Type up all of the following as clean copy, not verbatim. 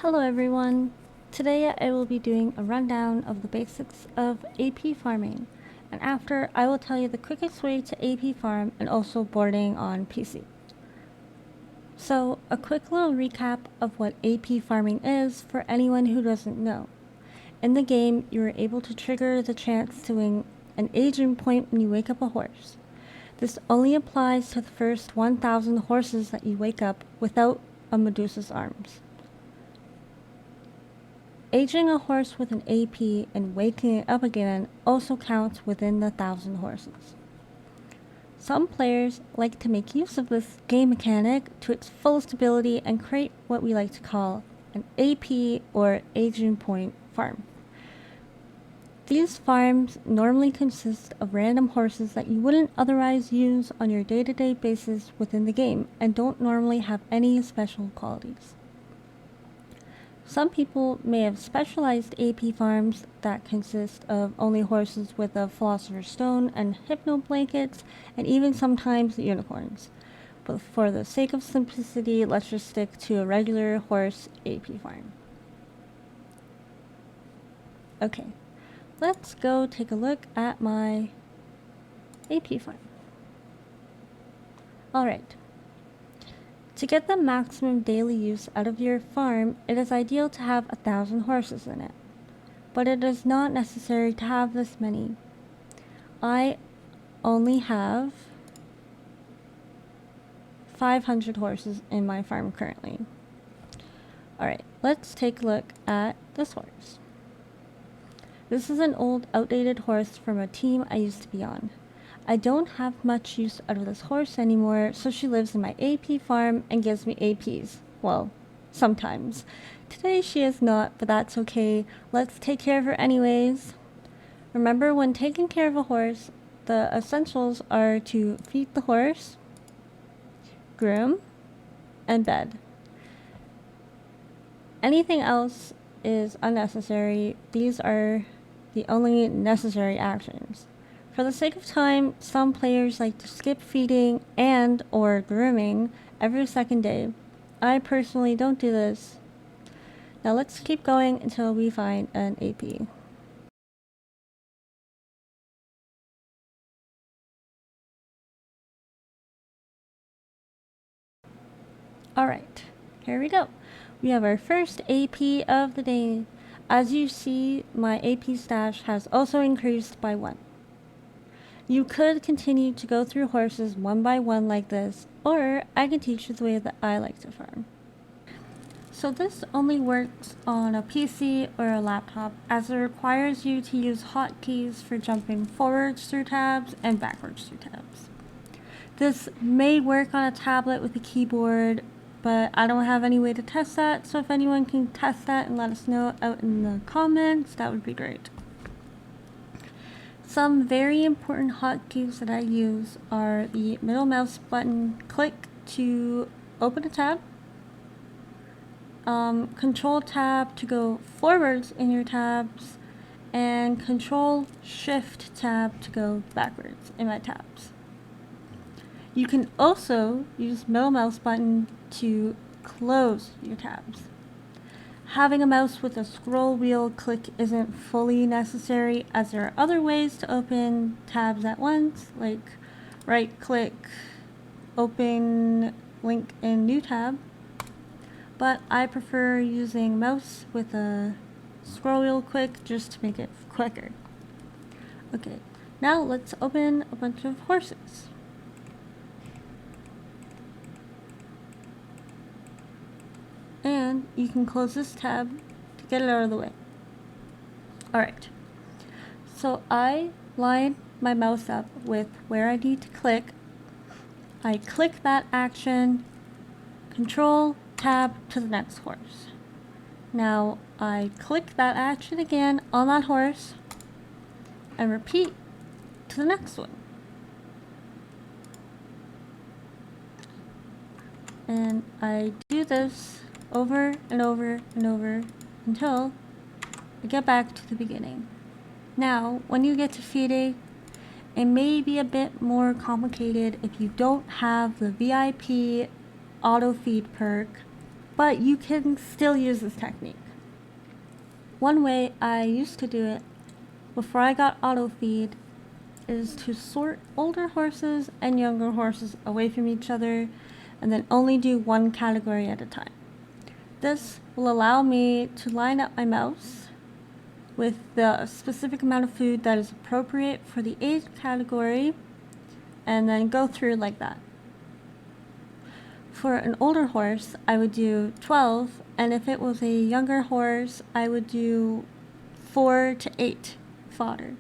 Hello everyone! Today I will be doing a rundown of the basics of AP farming, and after I will tell you the quickest way to AP farm and also boarding on PC. So a quick little recap of what AP farming is for anyone who doesn't know. In the game, you are able to trigger the chance to win an aging point when you wake up a horse. This only applies to the first 1,000 horses that you wake up without a Medusa's arms. Aging a horse with an AP and waking it up again also counts within the 1,000 horses. Some players like to make use of this game mechanic to its fullest ability and create what we like to call an AP or aging point farm. These farms normally consist of random horses that you wouldn't otherwise use on your day-to-day basis within the game and don't normally have any special qualities. Some people may have specialized AP farms that consist of only horses with a Philosopher's Stone and Hypno Blankets, and even sometimes unicorns. But for the sake of simplicity, let's just stick to a regular horse AP farm. Okay, let's go take a look at my AP farm. Alright. To get the maximum daily use out of your farm, it is ideal to have 1,000 horses in it. But it is not necessary to have this many. I only have 500 horses in my farm currently. Alright, let's take a look at this horse. This is an old, outdated horse from a team I used to be on. I don't have much use out of this horse anymore, so she lives in my AP farm and gives me APs. Well, sometimes. Today she is not, but that's okay. Let's take care of her anyways. Remember, when taking care of a horse, the essentials are to feed the horse, groom, and bed. Anything else is unnecessary. These are the only necessary actions. For the sake of time, some players like to skip feeding and or grooming every second day. I personally don't do this. Now let's keep going until we find an AP. Alright, here we go. We have our first AP of the day. As you see, my AP stash has also increased by 1. You could continue to go through horses one by one like this, or I can teach you the way that I like to farm. So this only works on a PC or a laptop, as it requires you to use hotkeys for jumping forwards through tabs and backwards through tabs. This may work on a tablet with a keyboard, but I don't have any way to test that, so if anyone can test that and let us know out in the comments, that would be great. Some very important hotkeys that I use are the middle mouse button click to open a tab, control tab to go forwards in your tabs, and control shift tab to go backwards in my tabs. You can also use middle mouse button to close your tabs. Having a mouse with a scroll wheel click isn't fully necessary, as there are other ways to open tabs at once, like right click, open link in new tab, but I prefer using mouse with a scroll wheel click just to make it quicker. Okay, now let's open a bunch of horses. And you can close this tab to get it out of the way. Alright, so I line my mouse up with where I need to click. I click that action, control tab to the next horse. Now I click that action again on that horse and repeat to the next one. And I do this over and over and over until I get back to the beginning. Now, when you get to feeding, it may be a bit more complicated if you don't have the VIP auto feed perk, but you can still use this technique. One way I used to do it before I got auto feed is to sort older horses and younger horses away from each other and then only do one category at a time. This will allow me to line up my mouse with the specific amount of food that is appropriate for the age category and then go through like that. For an older horse, I would do 12, and if it was a younger horse, I would do 4 to 8 fodder.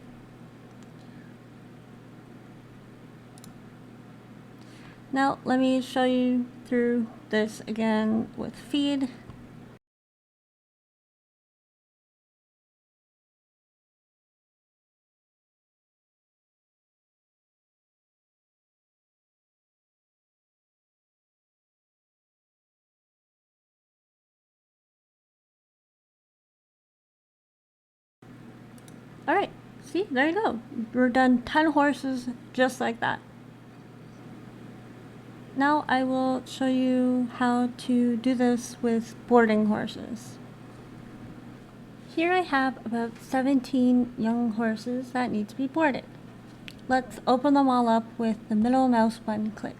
Now let me show you through this again with feed. Alright, see, there you go. We're done 10 horses just like that. Now I will show you how to do this with boarding horses. Here I have about 17 young horses that need to be boarded. Let's open them all up with the middle mouse button click.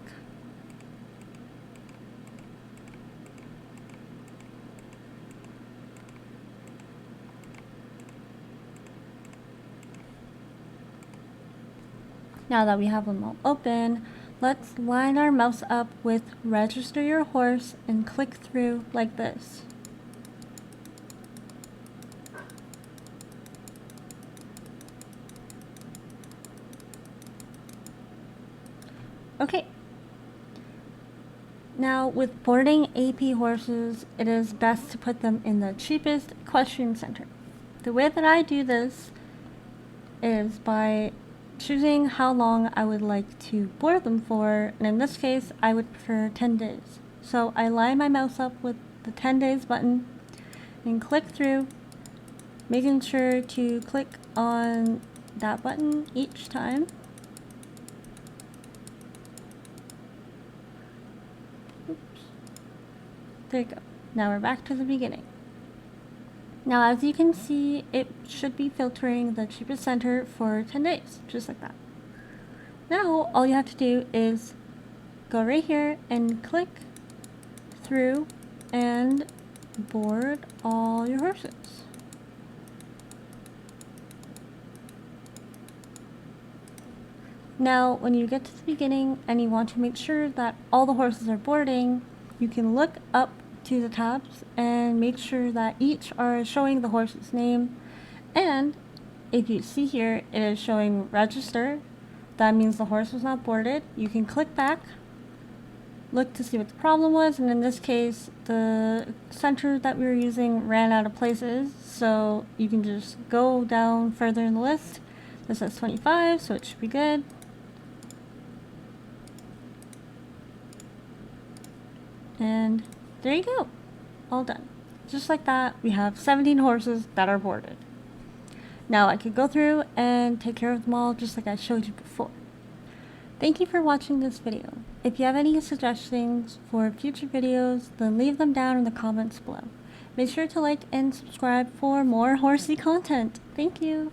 Now that we have them all open, let's line our mouse up with register your horse and click through like this. Okay. Now with boarding AP horses, it is best to put them in the cheapest equestrian center. The way that I do this is by choosing how long I would like to board them for, and in this case I would prefer 10 days. So I line my mouse up with the 10 days button and click through, making sure to click on that button each time. Oops. There you go. Now we're back to the beginning. Now as you can see, it should be filtering the cheapest center for 10 days, just like that. Now all you have to do is go right here and click through and board all your horses. Now when you get to the beginning and you want to make sure that all the horses are boarding, you can look up to the tabs and make sure that each are showing the horse's name, and if you see here it is showing register, that means the horse was not boarded. You can click back, look to see what the problem was, and in this case the center that we were using ran out of places, so you can just go down further in the list. This says 25, so it should be good. And there you go, all done. Just like that, we have 17 horses that are boarded. Now I could go through and take care of them all just like I showed you before. Thank you for watching this video. If you have any suggestions for future videos, then leave them down in the comments below. Make sure to like and subscribe for more horsey content. Thank you.